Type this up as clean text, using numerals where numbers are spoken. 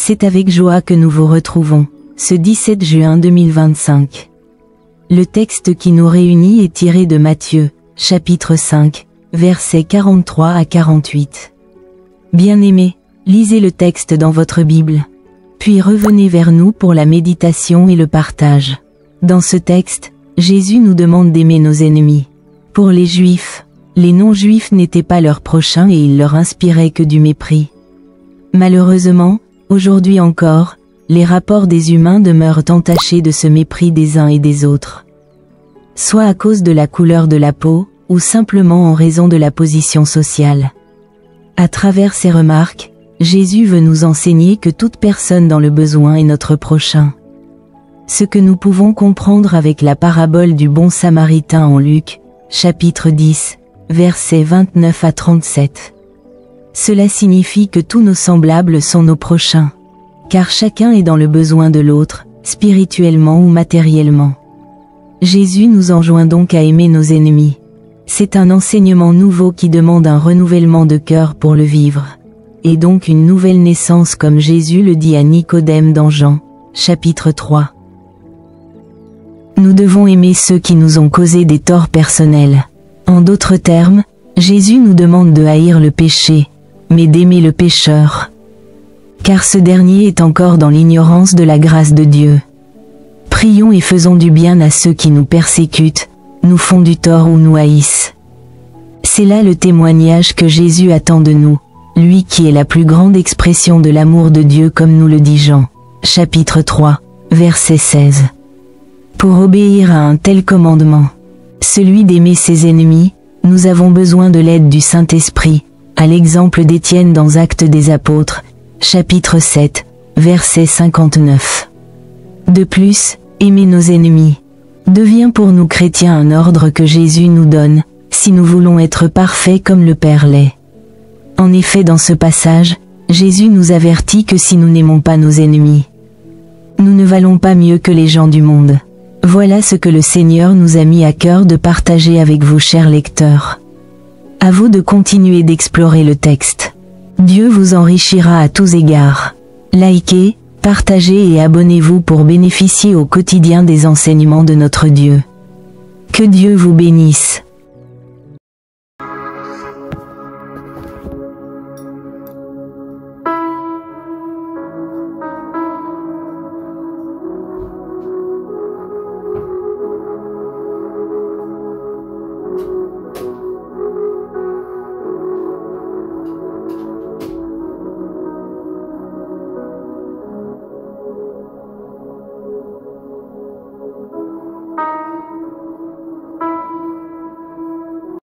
C'est avec joie que nous vous retrouvons, ce 17 juin 2025. Le texte qui nous réunit est tiré de Matthieu, chapitre 5, versets 43 à 48. Bien-aimés, lisez le texte dans votre Bible. Puis revenez vers nous pour la méditation et le partage. Dans ce texte, Jésus nous demande d'aimer nos ennemis. Pour les Juifs, les non-Juifs n'étaient pas leurs prochains et ils leur inspiraient que du mépris. Malheureusement, aujourd'hui encore, les rapports des humains demeurent entachés de ce mépris des uns et des autres. Soit à cause de la couleur de la peau, ou simplement en raison de la position sociale. À travers ces remarques, Jésus veut nous enseigner que toute personne dans le besoin est notre prochain. Ce que nous pouvons comprendre avec la parabole du bon samaritain en Luc, chapitre 10, versets 29 à 37. Cela signifie que tous nos semblables sont nos prochains, car chacun est dans le besoin de l'autre, spirituellement ou matériellement. Jésus nous enjoint donc à aimer nos ennemis. C'est un enseignement nouveau qui demande un renouvellement de cœur pour le vivre, et donc une nouvelle naissance comme Jésus le dit à Nicodème dans Jean, chapitre 3. Nous devons aimer ceux qui nous ont causé des torts personnels. En d'autres termes, Jésus nous demande de haïr le péché, mais d'aimer le pécheur. Car ce dernier est encore dans l'ignorance de la grâce de Dieu. Prions et faisons du bien à ceux qui nous persécutent, nous font du tort ou nous haïssent. C'est là le témoignage que Jésus attend de nous, lui qui est la plus grande expression de l'amour de Dieu comme nous le dit Jean, chapitre 3, verset 16. Pour obéir à un tel commandement, celui d'aimer ses ennemis, nous avons besoin de l'aide du Saint-Esprit, à l'exemple d'Étienne dans Actes des Apôtres, chapitre 7, verset 59. De plus, aimer nos ennemis devient pour nous chrétiens un ordre que Jésus nous donne, si nous voulons être parfaits comme le Père l'est. En effet, dans ce passage, Jésus nous avertit que si nous n'aimons pas nos ennemis, nous ne valons pas mieux que les gens du monde. Voilà ce que le Seigneur nous a mis à cœur de partager avec vous, chers lecteurs. À vous de continuer d'explorer le texte. Dieu vous enrichira à tous égards. Likez, partagez et abonnez-vous pour bénéficier au quotidien des enseignements de notre Dieu. Que Dieu vous bénisse.